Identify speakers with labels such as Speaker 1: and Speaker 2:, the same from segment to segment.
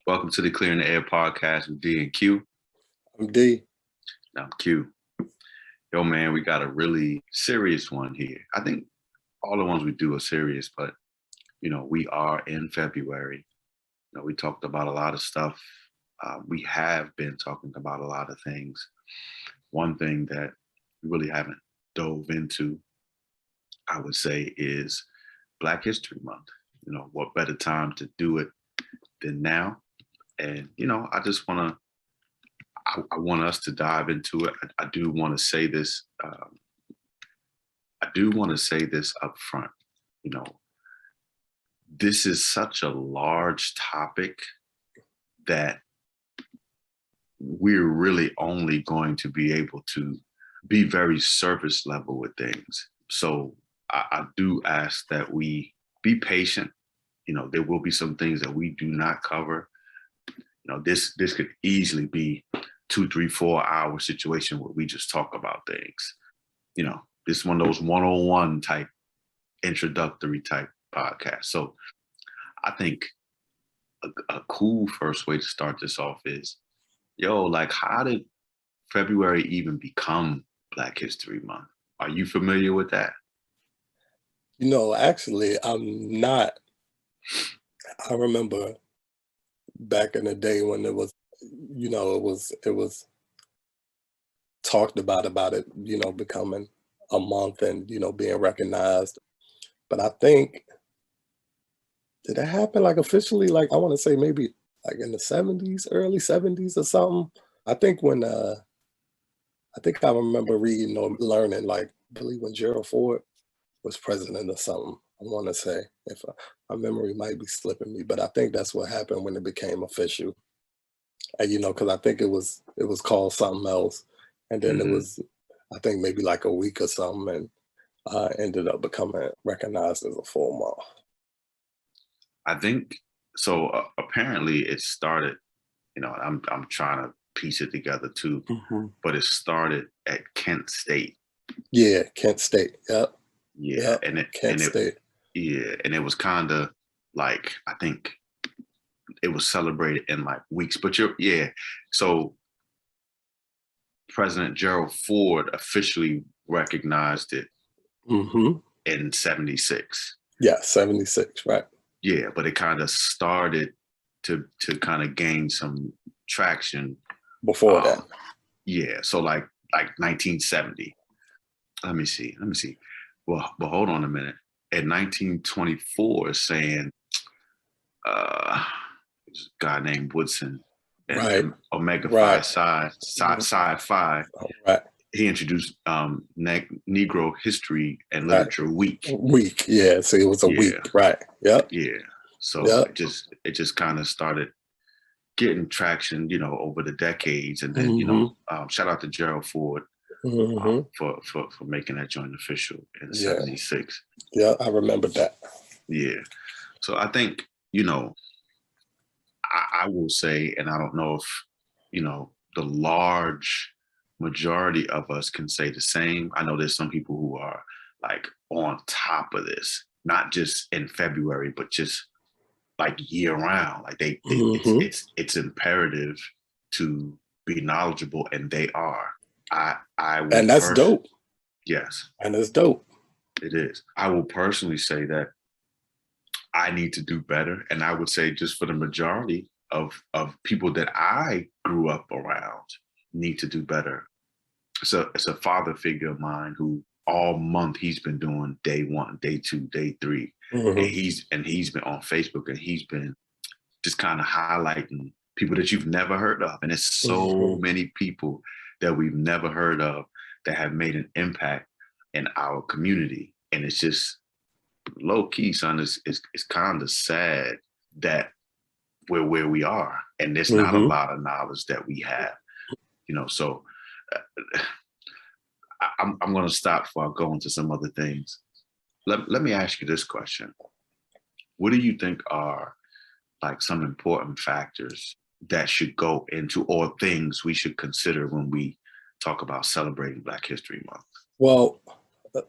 Speaker 1: Welcome to the Clearing the Air podcast with D and Q.
Speaker 2: I'm D.
Speaker 1: I'm Q. Yo, man, we got a really serious one here. I think all the ones we do are serious, but, we are in February. We talked about a lot of stuff. We have been talking about a lot of things. One thing that we really haven't dove into, I would say, is Black History Month. What better time to do it than now? And, I just want to, I want us to dive into it. I do want to say this. I do want to say this up front. This is such a large topic that we're really only going to be able to be very surface level with things. So I do ask that we be patient. There will be some things that we do not cover. This could easily be 2, 3, 4 hour situation where we just talk about things. This is one of those 101 type introductory type podcasts. So I think a cool first way to start this off is, how did February even become Black History Month? Are you familiar with that?
Speaker 2: Actually, I'm not. I remember back in the day when it was, it was talked about it, becoming a month and, being recognized. But I think, did it happen officially? I want to say maybe in the 70s, early 70s or something. I think I remember reading or learning, I believe when Gerald Ford was president or something. I want to say, if my memory might be slipping me, but I think that's what happened when it became official. And because I think it was called something else, and then it was, I think maybe a week or something, and ended up becoming recognized as a full month.
Speaker 1: I think so. Apparently, it started. I'm trying to piece it together too, but it started at Kent State.
Speaker 2: Yeah, Kent State. Yep.
Speaker 1: Yeah,
Speaker 2: yep. Kent State.
Speaker 1: Yeah, and it was kind of I think it was celebrated in weeks. But so President Gerald Ford officially recognized it in 76.
Speaker 2: Yeah, 76, right.
Speaker 1: Yeah, but it kind of started to kind of gain some traction
Speaker 2: before that.
Speaker 1: Yeah, so like 1970. Let me see. Well, hold on a minute. In 1924, it's saying a guy named Woodson and
Speaker 2: right.
Speaker 1: Omega
Speaker 2: right.
Speaker 1: Phi Psi.
Speaker 2: Right.
Speaker 1: He introduced Negro History and Literature Week.
Speaker 2: Yeah. So it was a week, right? Yep.
Speaker 1: Yeah. So it just kind of started getting traction, over the decades, and then shout out to Gerald Ford for making that joint official in 76.
Speaker 2: Yeah, I remember that.
Speaker 1: Yeah. So I think, I will say, and I don't know if, the large majority of us can say the same. I know there's some people who are on top of this, not just in February, but just year round. It's imperative to be knowledgeable, and they are.
Speaker 2: And that's dope.
Speaker 1: Yes.
Speaker 2: And it's dope.
Speaker 1: It is. I will personally say that I need to do better. And I would say just for the majority of people that I grew up around need to do better. It's a father figure of mine who all month he's been doing day 1, day 2, day 3. And he's been on Facebook, and he's been just kind of highlighting people that you've never heard of. And it's so many people that we've never heard of that have made an impact in our community. And it's just low key, son. It's kind of sad that we're where we are, and there's not a lot of knowledge that we have. So I'm going to stop before I go into some other things. Let me ask you this question. What do you think are some important factors that should go into, or things we should consider when we talk about celebrating Black History Month?
Speaker 2: Well,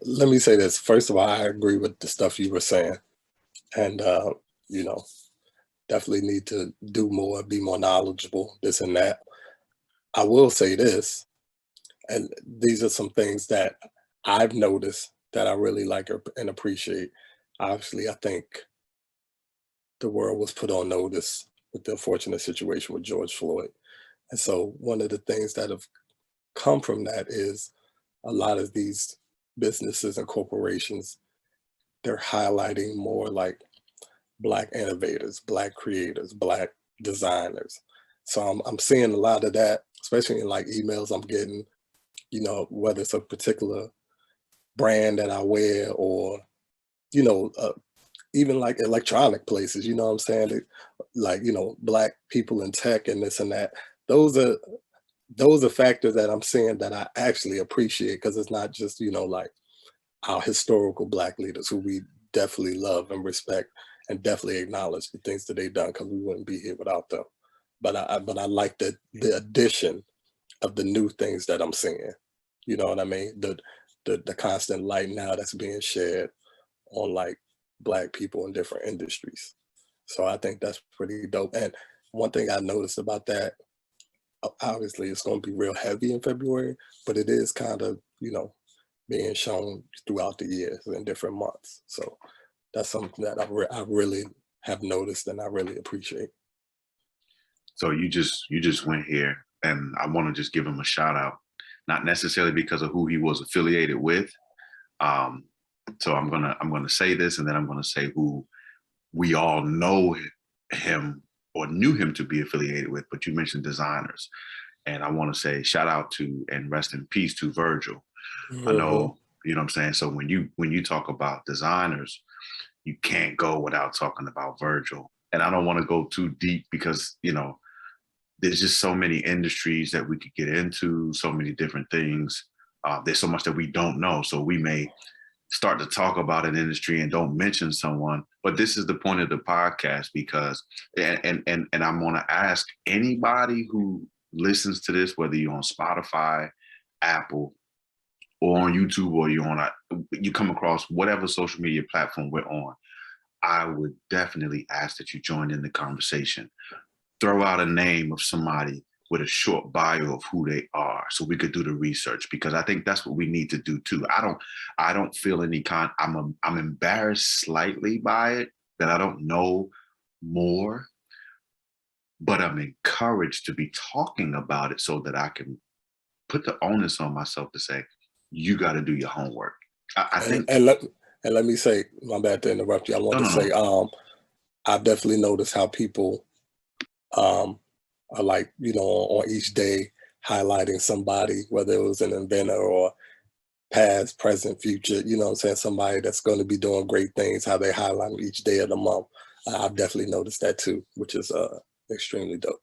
Speaker 2: let me say this. First of all, I agree with the stuff you were saying. And, definitely need to do more, be more knowledgeable, this and that. I will say this, and these are some things that I've noticed that I really like and appreciate. Obviously, I think the world was put on notice with the unfortunate situation with George Floyd. And so one of the things that have come from that is a lot of these businesses and corporations, they're highlighting more like Black innovators, Black creators, Black designers. So I'm seeing a lot of that, especially in like emails I'm getting, whether it's a particular brand that I wear or, you know, uh, even like electronic places, you know what I'm saying? Like, Black people in tech and this and that. Those are those are factors that I'm seeing that I actually appreciate because it's not just, like our historical Black leaders who we definitely love and respect and definitely acknowledge the things that they've done because we wouldn't be here without them. But I like the addition of the new things that I'm seeing. You know what I mean? The constant light now that's being shared on like Black people in different industries. So I think that's pretty dope. And one thing I noticed about that, obviously it's going to be real heavy in February, but it is kind of, being shown throughout the years in different months. So that's something that I really have noticed and I really appreciate.
Speaker 1: So you just went here, and I want to just give him a shout out, not necessarily because of who he was affiliated with. Um, so I'm gonna say this, and then I'm gonna say who we all know him or knew him to be affiliated with. But you mentioned designers, and I want to say shout out to and rest in peace to Virgil. I
Speaker 2: Hmm.
Speaker 1: know, you know what I'm saying. So when you talk about designers, you can't go without talking about Virgil. And I don't want to go too deep because there's just so many industries that we could get into, so many different things. There's so much that we don't know. So we may start to talk about an industry and don't mention someone. But this is the point of the podcast because, and I'm going to ask anybody who listens to this, whether you're on Spotify, Apple, or on YouTube, or you come across whatever social media platform we're on, I would definitely ask that you join in the conversation. Throw out a name of somebody with a short bio of who they are so we could do the research, because I think that's what we need to do too. I don't feel any I'm embarrassed slightly by it that I don't know more, but I'm encouraged to be talking about it so that I can put the onus on myself to say, you got to do your homework. I
Speaker 2: And
Speaker 1: think
Speaker 2: let me say, my bad to interrupt you. I want
Speaker 1: no,
Speaker 2: to
Speaker 1: no, no.
Speaker 2: say, I've definitely noticed how people um are like, on each day highlighting somebody, whether it was an inventor or past, present, future, you know what I'm saying? Somebody that's going to be doing great things, how they highlight 'em each day of the month. I've definitely noticed that too, which is extremely dope.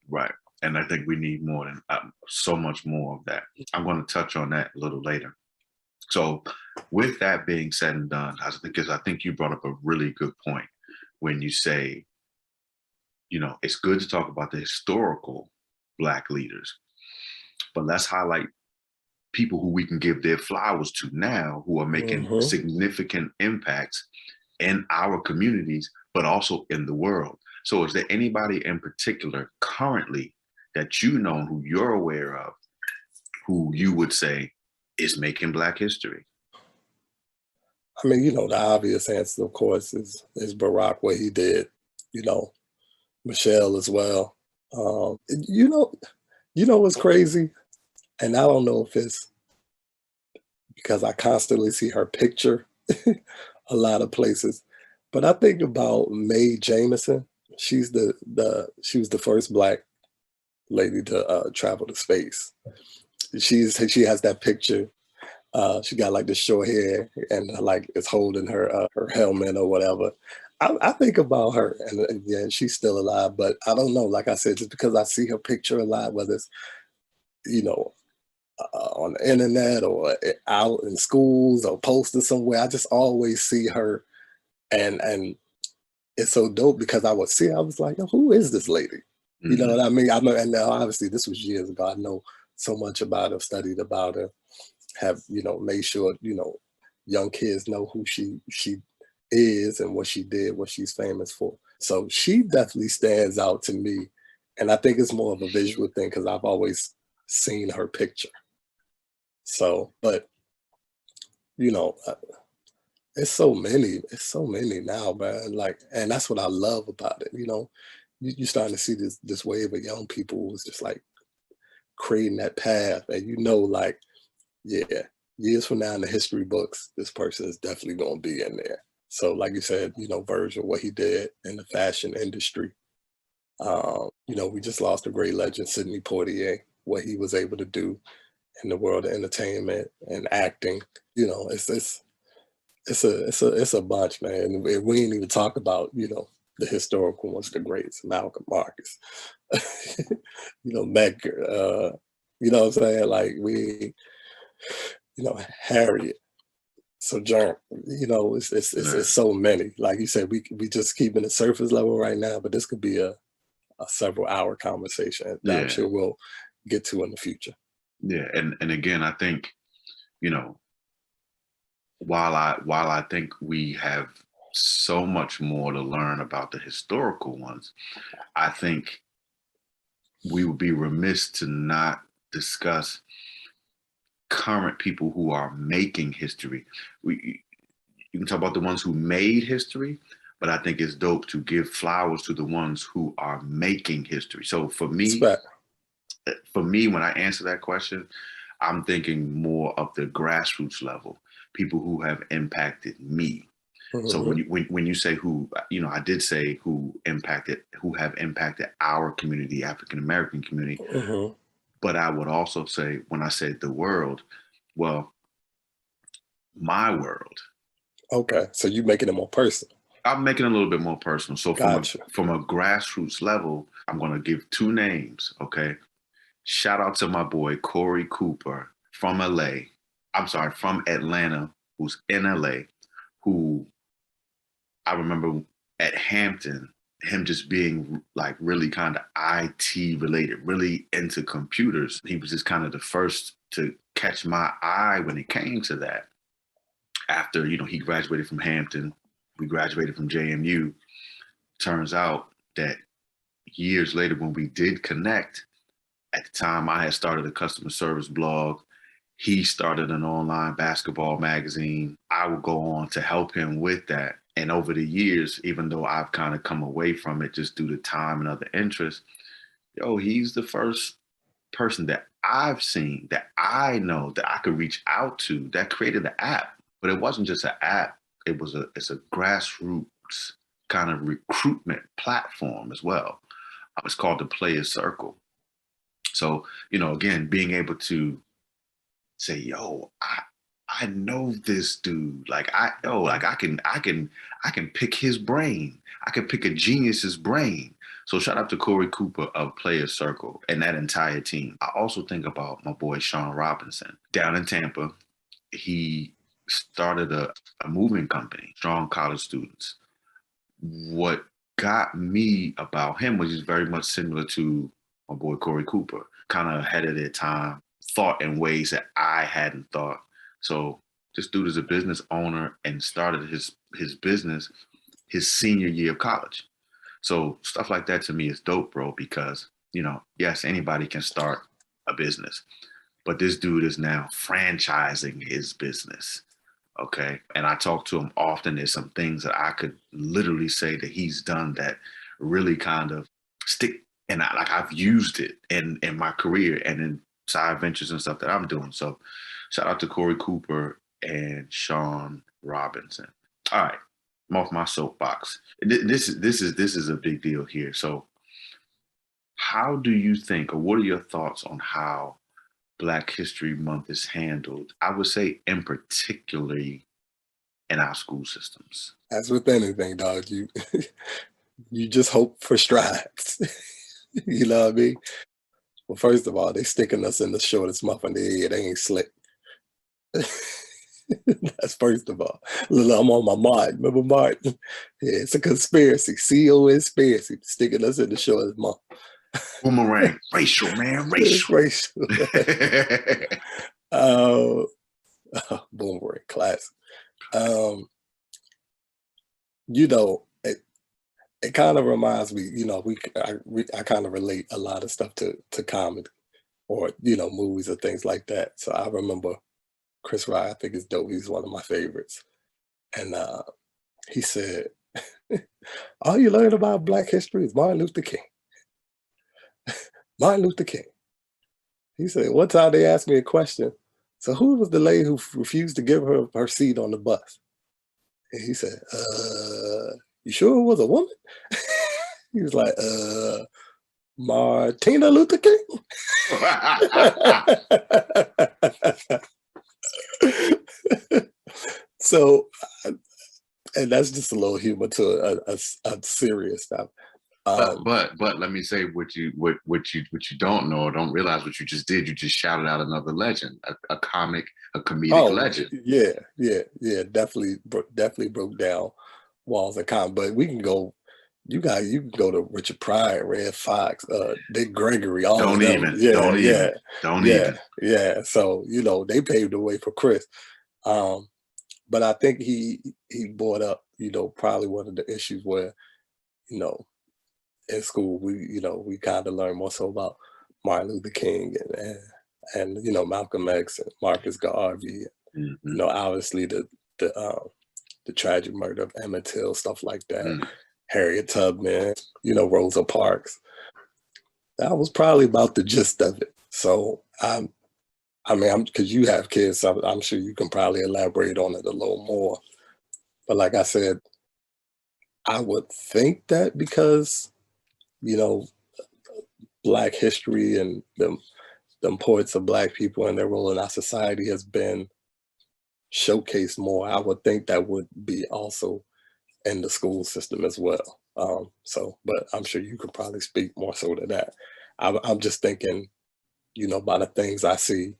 Speaker 1: Right. And I think we need more than so much more of that. I'm going to touch on that a little later. So, with that being said and done, I think you brought up a really good point when you say, it's good to talk about the historical Black leaders, but let's highlight people who we can give their flowers to now who are making
Speaker 2: Hmm.
Speaker 1: significant impacts in our communities, but also in the world. So, is there anybody in particular currently that you know who you're aware of who you would say is making Black history?
Speaker 2: I mean, the obvious answer, of course, is Barack, what he did, you know, Michelle as well. You know, what's crazy? And I don't know if it's because I constantly see her picture a lot of places. But I think about Mae Jameson. She was the first Black lady to travel to space. She has that picture. She got like the short hair and like it's holding her helmet or whatever. I think about her and yeah, she's still alive, but I don't know. Like I said, just because I see her picture a lot, whether it's you know on the internet or out in schools or posted somewhere, I just always see her, and it's so dope because I would see, I was like, "Yo, who is this lady?" You know
Speaker 1: Hmm.
Speaker 2: what I mean? I know, and now obviously this was years ago. I know so much about her, studied about her, have made sure young kids know who she is and what she did, what she's famous for. So she definitely stands out to me. And I think it's more of a visual thing because I've always seen her picture. So, but you know, it's so many now, man. Like, and that's what I love about it. You're starting to see this wave of young people who's just like creating that path, and like, yeah, years from now in the history books, this person is definitely going to be in there. So, like you said, Virgil, what he did in the fashion industry. We just lost a great legend, Sidney Poitier, what he was able to do in the world of entertainment and acting. It's a bunch, man. And we ain't even talk about, the historical ones, the greats, Malcolm Marcus, Meg, you know what I'm saying? Like Harriet, Sojourn, it's so many. Like you said, we just keeping the surface level right now, but this could be a several hour conversation that I'm sure we'll get to in the future.
Speaker 1: Yeah. And again, I think, while I think we have so much more to learn about the historical ones, I think we would be remiss to not discuss current people who are making history. You can talk about the ones who made history, but I think it's dope to give flowers to the ones who are making history. So for me, when I answer that question, I'm thinking more of the grassroots level, people who have impacted me. Mm-hmm. So when you say who, I did say who have impacted our community, African American community. Mm-hmm. But I would also say, when I say the world, well, my world.
Speaker 2: Okay, so you're making it more personal.
Speaker 1: I'm making it a little bit more personal. So from a grassroots level, I'm going to give two names, okay? Shout out to my boy, Corey Cooper from from Atlanta, who's in LA, who I remember at Hampton, him just being like really kind of IT related, really into computers. He was just kind of the first to catch my eye when it came to that. After, he graduated from Hampton, we graduated from JMU. Turns out that years later, when we did connect, at the time I had started a customer service blog. He started an online basketball magazine. I would go on to help him with that. And over the years, even though I've kind of come away from it just due to time and other interests, he's the first person that I've seen, that I know, that I could reach out to, that created the app. But it wasn't just an app. It's a grassroots kind of recruitment platform as well. It's called the Players Circle. So, again, being able to say, I know this dude. Like I can pick his brain. I can pick a genius's brain. So shout out to Corey Cooper of Players Circle and that entire team. I also think about my boy Shaun Robinson down in Tampa. He started a moving company, Strong College Students. What got me about him was he's very much similar to my boy Corey Cooper, kind of ahead of their time, thought in ways that I hadn't thought. So this dude is a business owner and started his business his senior year of college. So stuff like that to me is dope, bro, because, yes, anybody can start a business, but this dude is now franchising his business. Okay. And I talk to him often. There's some things that I could literally say that he's done that really kind of stick. And I've used it in my career and in side ventures and stuff that I'm doing. So shout out to Corey Cooper and Shaun Robinson. All right. I'm off my soapbox. This is a big deal here. So how do you think, or what are your thoughts on how Black History Month is handled? I would say in particularly in our school systems.
Speaker 2: As with anything, dog, you just hope for strides. You know what I mean? Well, first of all, they sticking us in the shortest muffin they head. They ain't slick. That's first of all. Look, I'm on my Martin. Remember Martin? Yeah, it's a conspiracy. conspiracy. Sticking us in the shortest muffin.
Speaker 1: Boomerang. Racial, man. Racial.
Speaker 2: Racial. Boomerang. Classic. it kind of reminds me, I kind of relate a lot of stuff to comedy or movies or things like that. So I remember Chris Rock. I think is dope. He's one of my favorites, and he said, "All you learn about Black history is Martin Luther King." Martin Luther King. He said, one time they asked me a question. So who was the lady who refused to give her seat on the bus? And he said, you sure it was a woman? He was like, Martina Luther King. So, and that's just a little humor to a serious stuff.
Speaker 1: But let me say what you don't know or don't realize what you just did. You just shouted out another legend, a comedic legend.
Speaker 2: Yeah. Definitely broke down walls of comedy. But we can go. You can go to Richard Pryor, Red Fox, Dick Gregory, all of them.
Speaker 1: Don't even.
Speaker 2: Yeah. So they paved the way for Chris. But I think he brought up probably one of the issues where in school we kind of learn more so about Martin Luther King and Malcolm X and Marcus Garvey.
Speaker 1: Mm-hmm.
Speaker 2: Obviously the tragic murder of Emmett Till, stuff like that. Harriet Tubman, Rosa Parks. That was probably about the gist of it. So because you have kids, so I'm sure you can probably elaborate on it a little more. But like I said, I would think that because Black history and the importance of Black people and their role in our society has been showcased more. I would think that would be also in the school system as well. But I'm sure you could probably speak more so to that. I'm just thinking, by the things I see,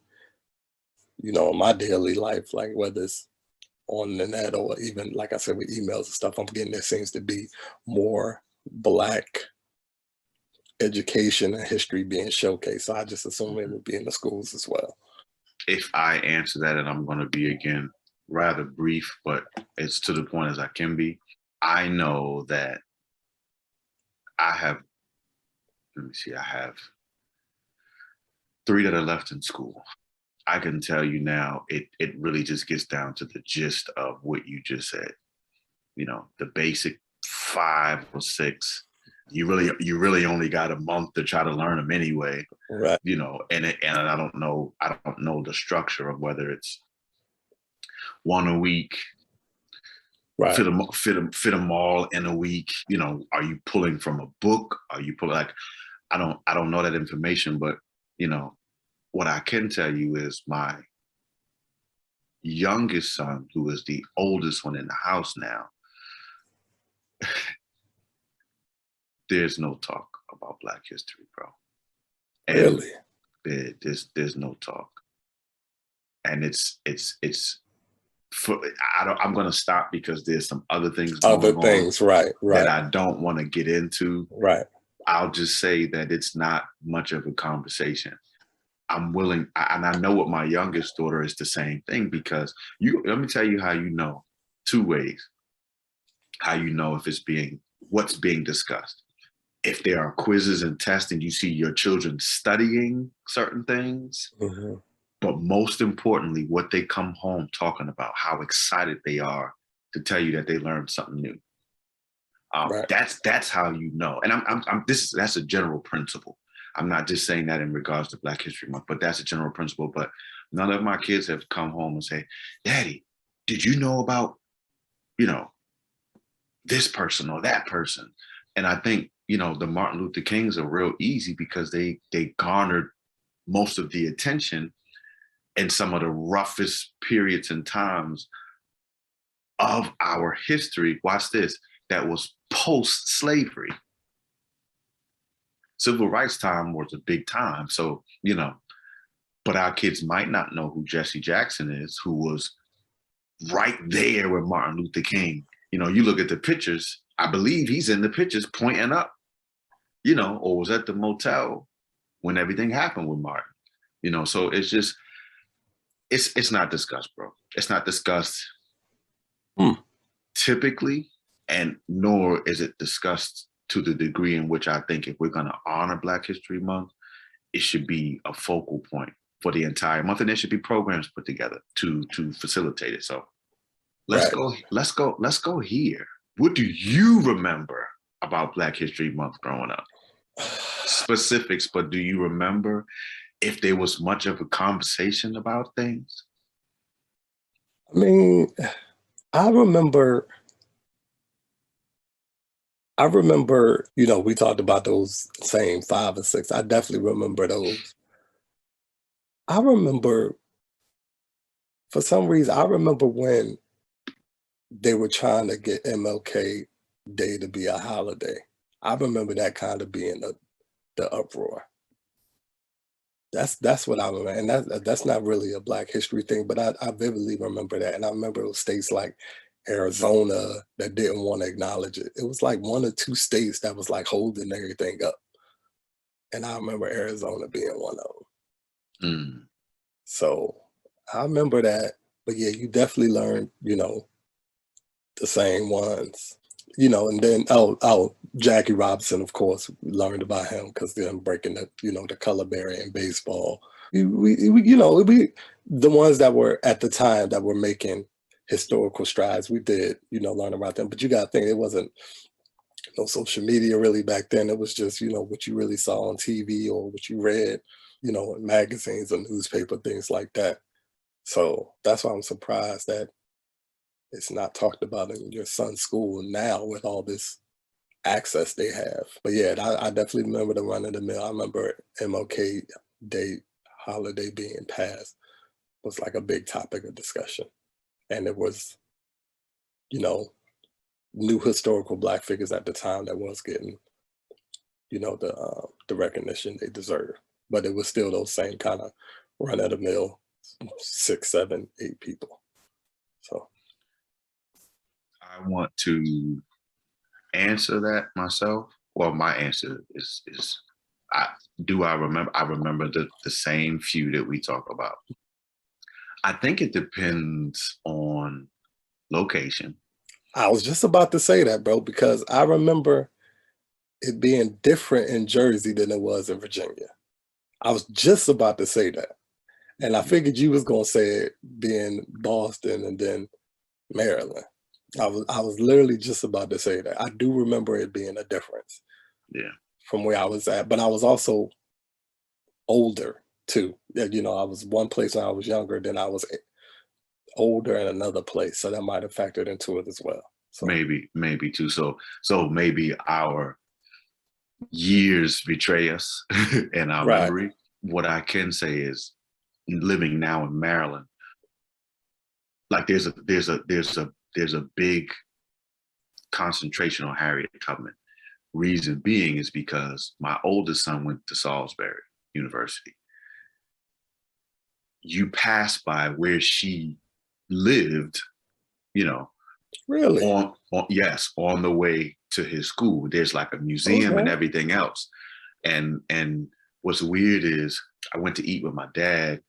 Speaker 2: in my daily life, like whether it's on the net or even, like I said, with emails and stuff, I'm getting there seems to be more Black education and history being showcased. So I just assume it would be in the schools as well.
Speaker 1: If I answer that, and I'm going to be again rather brief, but it's to the point as I can be. I know that I have 3 that are left in school. I can tell you now, it really just gets down to the gist of what you just said. The basic 5 or 6. You really only got a month to try to learn them anyway.
Speaker 2: Right.
Speaker 1: And I don't know the structure of whether it's one a week.
Speaker 2: Right.
Speaker 1: Fit them all in a week. Are you pulling from a book? Are you pulling I don't know that information, but what I can tell you is my youngest son, who is the oldest one in the house now, there's no talk about Black history, bro. And
Speaker 2: really?
Speaker 1: There's no talk. And I'm going to stop because there's some other things going on
Speaker 2: right.
Speaker 1: that I don't want to get into.
Speaker 2: Right.
Speaker 1: I'll just say that it's not much of a conversation. I'm willing, and I know what my youngest daughter is the same thing, because let me tell you how 2 ways, how if what's being discussed. If there are quizzes and tests and you see your children studying certain things,
Speaker 2: mm-hmm.
Speaker 1: But most importantly, what they come home talking about, how excited they are to tell you that they learned something new.
Speaker 2: Right.
Speaker 1: That's how and that's a general principle. I'm not just saying that in regards to Black History Month, but that's a general principle. But none of my kids have come home and say, Daddy, did you know about, this person or that person? And I think, the Martin Luther Kings are real easy because they garnered most of the attention in some of the roughest periods and times of our history. Watch this. That was post-slavery. Civil rights time was a big time. So, but our kids might not know who Jesse Jackson is, who was right there with Martin Luther King. You look at the pictures, I believe he's in the pictures pointing up, or was at the motel when everything happened with Martin. So it's just, it's not discussed, bro. It's not discussed. Typically, and nor is it discussed to the degree in which I think if we're going to honor Black History Month, it should be a focal point for the entire month, and there should be programs put together to facilitate it. So let's go here. What do you remember about Black History Month growing up? Specifics, but do you remember if there was much of a conversation about things?
Speaker 2: I mean, I remember, we talked about those same 5 or 6. I definitely remember those. I remember, for some reason, I remember when they were trying to get MLK Day to be a holiday. I remember that kind of being the uproar. That's what I remember, and that's not really a Black history thing, but I vividly remember that, and I remember it was states like Arizona that didn't want to acknowledge it. It was like 1 or 2 states that was like holding everything up, and I remember Arizona being one of them.
Speaker 1: Mm.
Speaker 2: So I remember that, but yeah, you definitely learned, the same ones, and then Jackie Robinson, of course, we learned about him because them breaking the color barrier in baseball. The ones that were at the time that were making historical strides, we did, learn about them. But you got to think it wasn't no social media really back then. It was just, what you really saw on TV or what you read, in magazines or newspaper, things like that. So that's why I'm surprised that it's not talked about in your son's school now with all this access they have. But yeah, I definitely remember the run of the mill. I remember MLK Day holiday being passed was like a big topic of discussion. And it was, new historical Black figures at the time that was getting, the recognition they deserve. But it was still those same kind of run of the mill 6, 7, 8 people. So
Speaker 1: I want to answer that myself. Well, my answer is I remember. I remember the same few that we talk about. I think it depends on location.
Speaker 2: I was just about to say that, bro, because I remember it being different in Jersey than it was in Virginia. I was just about to say that. And I figured you was gonna say it being Boston and then Maryland. I was literally just about to say that. I do remember it being a difference.
Speaker 1: Yeah.
Speaker 2: From where I was at, but I was also older too. I was one place when I was younger, then I was older in another place, so that might have factored into it as well. So
Speaker 1: maybe too. So maybe our years betray us and our
Speaker 2: right.
Speaker 1: memory. What I can say is, living now in Maryland, like there's a big concentration on Harriet Tubman. Reason being is because my oldest son went to Salisbury University. You pass by where she lived,
Speaker 2: Really?
Speaker 1: on the way to his school. There's like a museum and everything else. And what's weird is I went to eat with my dad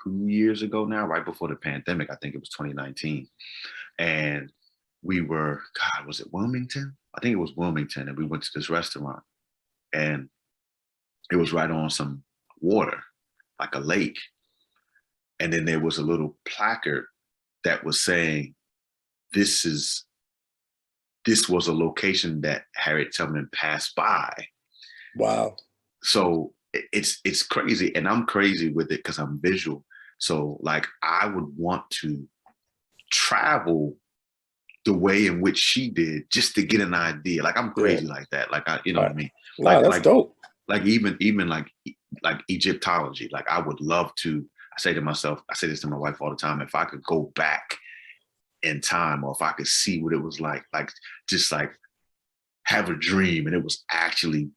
Speaker 1: 2 years ago now, right before the pandemic. I think it was 2019. And we were, God, was it Wilmington? I think it was Wilmington. And we went to this restaurant and it was right on some water, like a lake. And then there was a little placard that was saying, this was a location that Harriet Tubman passed by.
Speaker 2: Wow.
Speaker 1: So it's crazy. And I'm crazy with it because I'm visual. So like I would want to travel the way in which she did just to get an idea. Like I'm crazy like that. Like what I mean?
Speaker 2: Wow, that's dope.
Speaker 1: Like even like Egyptology. Like I would love to, I say this to my wife all the time, if I could go back in time or if I could see what it was like just like have a dream and it was actually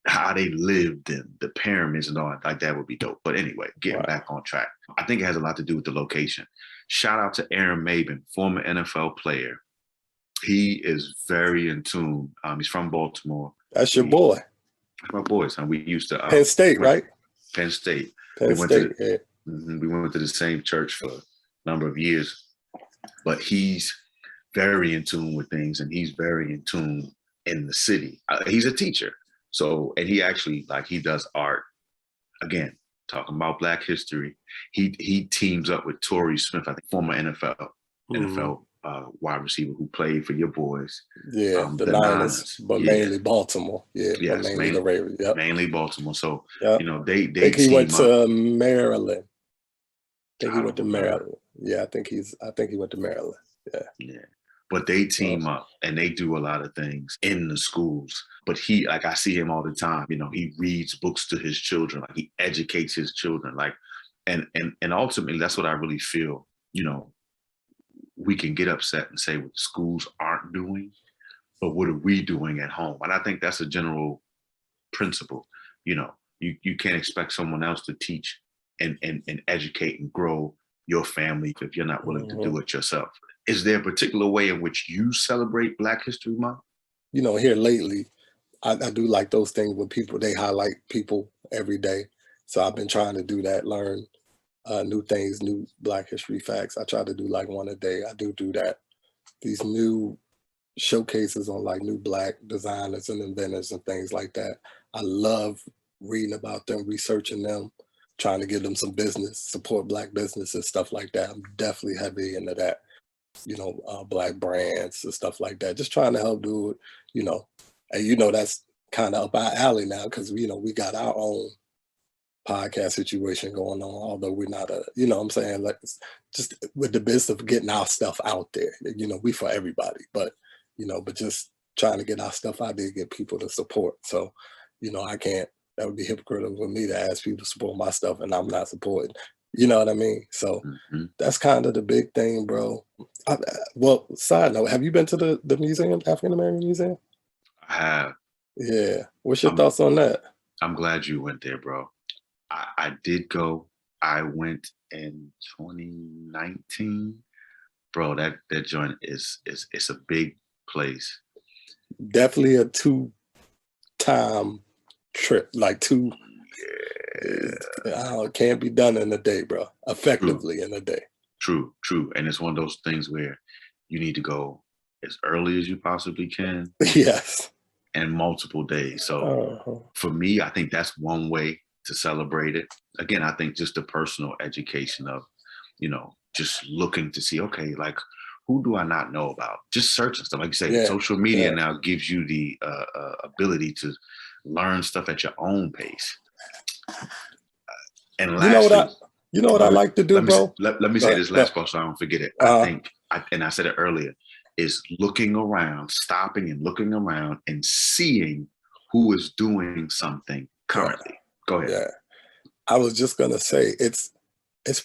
Speaker 1: how they lived and the pyramids and all like that would be dope. But anyway, getting back on track. I think it has a lot to do with the location. Shout out to Maybin, former NFL player. He is very in tune. He's from Baltimore.
Speaker 2: That's your boy.
Speaker 1: My boys, and we used to
Speaker 2: Penn State, right?
Speaker 1: Penn State.
Speaker 2: We went to
Speaker 1: the same church for a number of years. But he's very in tune with things, and he's very in tune in the city. He's a teacher. So, and he actually, like, he does art. Again, talking about Black history, he teams up with Torrey Smith, I think, former NFL wide receiver who played for your boys.
Speaker 2: Yeah, the Niners, but mainly Baltimore. Yeah, but mainly the Ravens. Yep.
Speaker 1: Mainly Baltimore. So,
Speaker 2: yep.
Speaker 1: you know, they
Speaker 2: think he went
Speaker 1: team
Speaker 2: to
Speaker 1: up.
Speaker 2: Maryland. I think he
Speaker 1: I
Speaker 2: went to
Speaker 1: don't remember.
Speaker 2: Maryland. Yeah, I think he went to Maryland. Yeah.
Speaker 1: Yeah. But they team up and they do a lot of things in the schools. But he, like, I see him all the time. You know, he reads books to his children. Like, he educates his children. Like, and ultimately, that's what I really feel. You know, we can get upset and say what the schools aren't doing, but what are we doing at home? And I think that's a general principle. You know, you can't expect someone else to teach and educate and grow your family if you're not willing to do it yourself. Is there a particular way in which you celebrate Black History Month?
Speaker 2: You know, here lately, I do like those things where people, they highlight people every day. So I've been trying to do that, learn new things, new Black history facts. I try to do like one a day. I do that. These new showcases on like new Black designers and inventors and things like that. I love reading about them, researching them, trying to give them some business, support Black businesses, stuff like that. I'm definitely heavy into that. You know, Black brands and stuff like that. Just trying to help do it, you know. And you know, that's kind of up our alley now because, you know, we got our own podcast situation going on, although we're not you know what I'm saying, like, just with the business of getting our stuff out there. You know, we for everybody, but, you know, but just trying to get our stuff out there, get people to support. So, you know, that would be hypocritical for me to ask people to support my stuff and I'm not supporting. You know what I mean? So that's kind of the big thing, bro. Well, side note, have you been to the museum, African American Museum?
Speaker 1: I have.
Speaker 2: Yeah. What's your thoughts on that?
Speaker 1: I'm glad you went there, bro. I did go. I went in 2019. Bro, that joint is it's a big place.
Speaker 2: Definitely a two-time trip, like two. Can't be done in a day, bro. Effectively in a day.
Speaker 1: True. And it's one of those things where you need to go as early as you possibly can.
Speaker 2: Yes.
Speaker 1: And multiple days. So for me, I think that's one way to celebrate it. Again, I think just the personal education of, you know, just looking to see, okay, like, who do I not know about? Just searching stuff. Like you say, social media now gives you the ability to learn stuff at your own pace. And lastly,
Speaker 2: you know what I like to do, bro?
Speaker 1: Let me say this last part so I don't forget it. I think, and I said it earlier, is looking around, stopping and looking around and seeing who is doing something currently. Go ahead.
Speaker 2: Yeah. I was just gonna say it's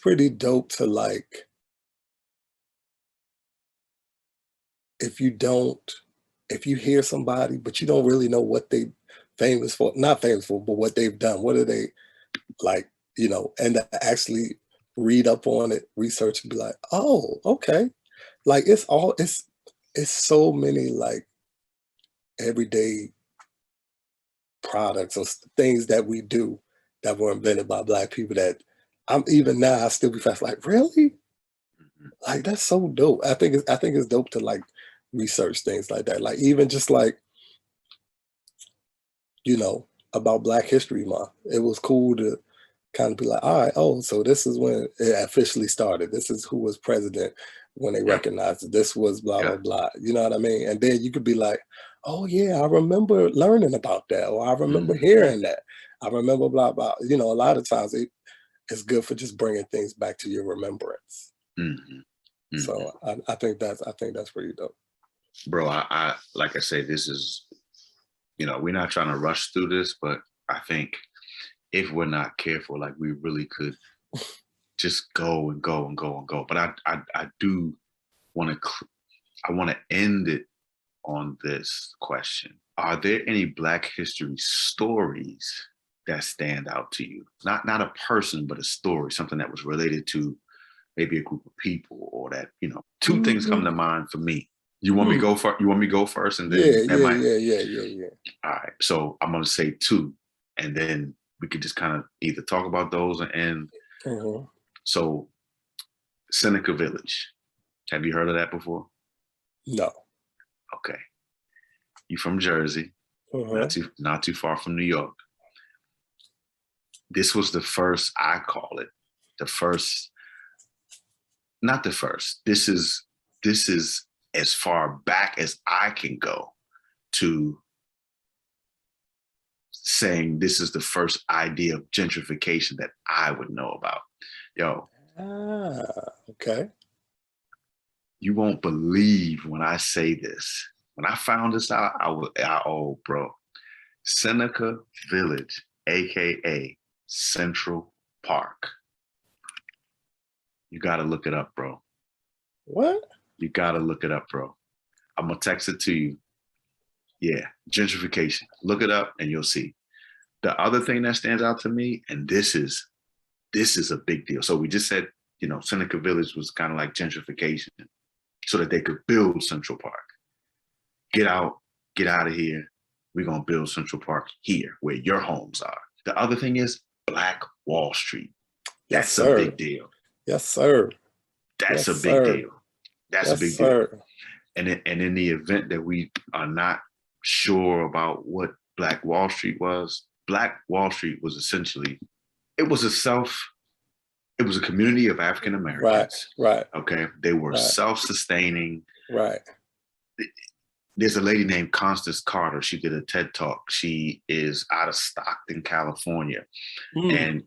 Speaker 2: pretty dope to, like, if you hear somebody but you don't really know what they not famous for, but what they've done. What are they, like, you know, and to actually read up on it, research, and be like, oh, okay. Like, it's so many, like, everyday products or things that we do that were invented by Black people that I'm even now, I still be fast like, really? Like, that's so dope. I think it's dope to, like, research things like that. Like, even just like, you know, about Black History Month. It was cool to kind of be like, all right, so this is when it officially started. This is who was president when they recognized it. This was blah, blah, blah. You know what I mean? And then you could be like, oh yeah, I remember learning about that, or I remember hearing that. I remember blah, blah. You know, a lot of times it's good for just bringing things back to your remembrance. So I think that's pretty dope.
Speaker 1: Bro, I like I say, this is, you know, we're not trying to rush through this, but I think if we're not careful, like, we really could just go and go and go and go. But I do want to end it on this question. Are there any Black history stories that stand out to you? Not a person, but a story, something that was related to maybe a group of people, or that, you know, two things come to mind for me. You want me to go first? You want me to go first, and then
Speaker 2: yeah.
Speaker 1: All right, so I'm gonna say two, and then we could just kind of either talk about those or end. So, Seneca Village. Have you heard of that before?
Speaker 2: No.
Speaker 1: Okay. You from Jersey, not too far from New York. This was the first, I call it, the first, not the first. This is as far back as I can go to saying this is the first idea of gentrification that I would know about. Yo.
Speaker 2: Okay.
Speaker 1: You won't believe when I say this. When I found this out, oh, bro. Seneca Village, AKA Central Park. You got to look it up, bro.
Speaker 2: What?
Speaker 1: You got to look it up, bro. I'm going to text it to you. Yeah, gentrification. Look it up and you'll see. The other thing that stands out to me, and this is a big deal. So we just said, Seneca Village was kind of like gentrification so that they could build Central Park. Get out of here. We're going to build Central Park here where your homes are. The other thing is Black Wall Street. That's a big deal.
Speaker 2: Yes, sir.
Speaker 1: That's a big deal. That's a big deal. And in the event that we are not sure about what Black Wall Street was essentially, it was a community of African Americans.
Speaker 2: Right.
Speaker 1: Okay. They were self-sustaining.
Speaker 2: Right.
Speaker 1: There's a lady named Constance Carter. She did a TED Talk. She is out of Stockton, California. And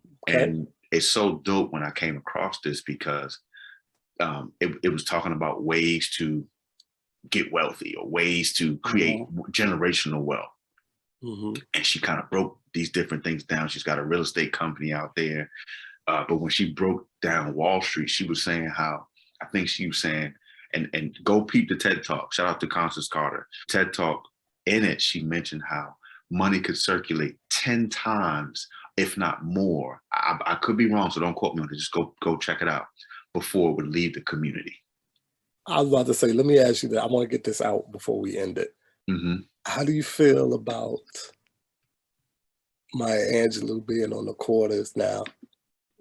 Speaker 1: it's so dope when I came across this because it was talking about ways to get wealthy or ways to create generational wealth. And she kind of broke these different things down. She's got a real estate company out there. But when she broke down Wall Street, she was saying and go peep the TED Talk. Shout out to Constance Carter. TED Talk, in it, she mentioned how money could circulate 10 times, if not more. I could be wrong, so don't quote me on it. Just go check it out before it would leave the community.
Speaker 2: I was about to say, let me ask you that. I want to get this out before we end it. How do you feel about Maya Angelou being on the quarters now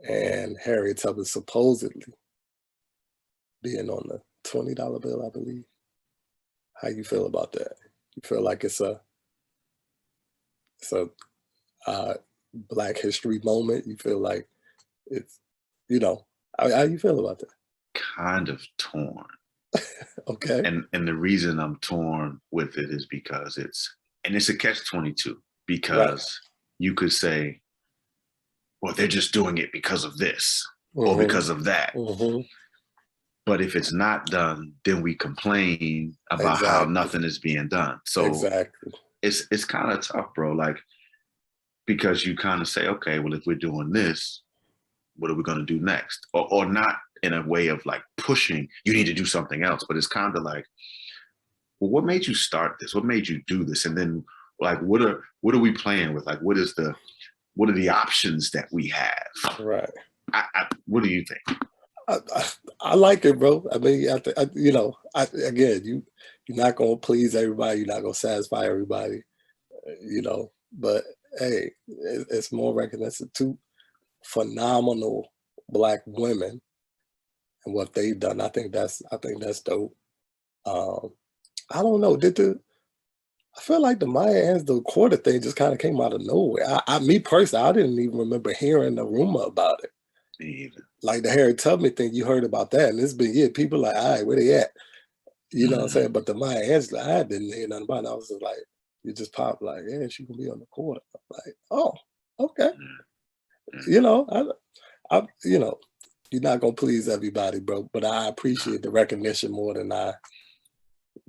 Speaker 2: and Harriet Tubman supposedly being on the $20 bill, I believe? How you feel about that? You feel like it's a Black history moment? You feel like it's, how you feel about that?
Speaker 1: Kind of torn.
Speaker 2: Okay.
Speaker 1: And the reason I'm torn with it is because it's a catch-22, because you could say, well, they're just doing it because of this or because of that. But if it's not done, then we complain about how nothing is being done. So it's kind of tough, bro. Like, because you kind of say, okay, well, if we're doing this, what are we going to do next? Or not in a way of like pushing, you need to do something else. But it's kind of like, well, what made you start this? What made you do this? And then like, what are we playing with? Like, what are the options that we have?
Speaker 2: Right.
Speaker 1: What do you think?
Speaker 2: I like it, bro. I mean, again, you're not gonna please everybody. You're not gonna satisfy everybody, But hey, it's more recognition to phenomenal Black women and what they've done. I think that's dope. I don't know. I feel like the Maya Angelou quarter thing just kind of came out of nowhere. Me personally, I didn't even remember hearing a rumor about it. Like the Harriet Tubman thing, you heard about that, and it's been people like, all right, where they at? You know what I'm saying? But the Maya Angelou, I didn't hear nothing about it. I was just like, you just pop like, yeah, she gonna be on the quarter. I'm like, oh, okay. I you're not gonna please everybody, bro. But I appreciate the recognition more than I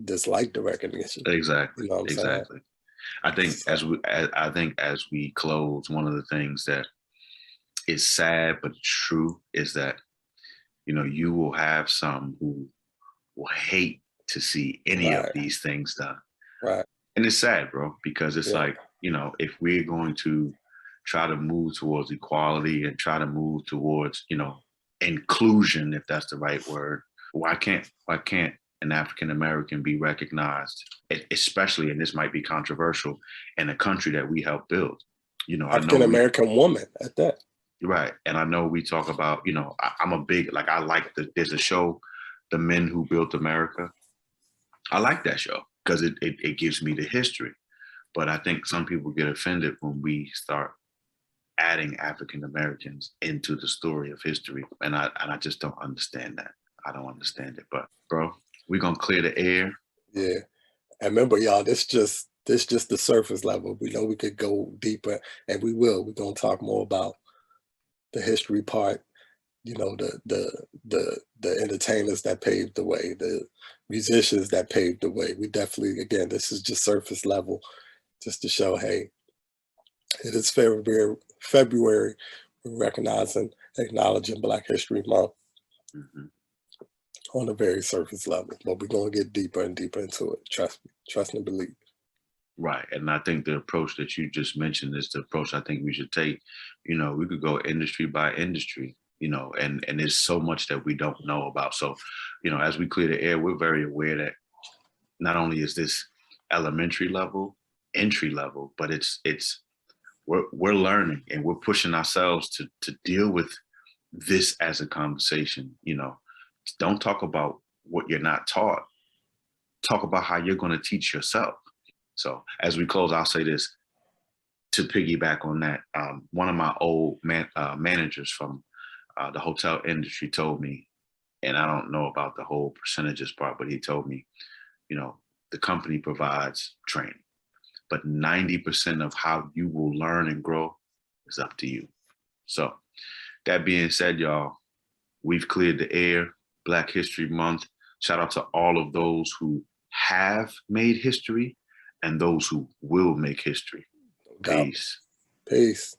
Speaker 2: dislike the recognition.
Speaker 1: Exactly.
Speaker 2: You know what I'm saying?
Speaker 1: I think as we close, one of the things that is sad but true is that you will have some who will hate to see any of these things done.
Speaker 2: Right.
Speaker 1: And it's sad, bro, because it's like, if we're going to try to move towards equality and try to move towards, inclusion, if that's the right word, why can't an African American be recognized, especially, and this might be controversial, in a country that we helped build?
Speaker 2: African American woman at that.
Speaker 1: Right. And I know we talk about, I'm a big, there's a show, The Men Who Built America, I like that show because it gives me the history. But I think some people get offended when we start adding African Americans into the story of history, and I just don't understand that. I don't understand it. But bro, we're gonna clear the air.
Speaker 2: Yeah. And remember, y'all, this just the surface level. We know we could go deeper, and we will. We're gonna talk more about the history part, the entertainers that paved the way, the musicians that paved the way. We definitely, again, this is just surface level, just to show, hey, it is February, we're recognizing, acknowledging Black History Month
Speaker 1: Mhm.
Speaker 2: on a very surface level, but we're gonna get deeper and deeper into it. Trust me, trust and believe.
Speaker 1: Right. And I think the approach that you just mentioned is the approach I think we should take. We could go industry by industry, and there's so much that we don't know about. So, as we clear the air, we're very aware that not only is this elementary level, entry level, but we're learning and we're pushing ourselves to deal with this as a conversation. Don't talk about what you're not taught. Talk about how you're going to teach yourself. So as we close, I'll say this to piggyback on that. One of my old managers from the hotel industry told me, and I don't know about the whole percentages part, but he told me, the company provides training, but 90% of how you will learn and grow is up to you. So that being said, y'all, we've cleared the air. Black History Month. Shout out to all of those who have made history and those who will make history.
Speaker 2: No doubt.
Speaker 1: Peace.
Speaker 2: Peace.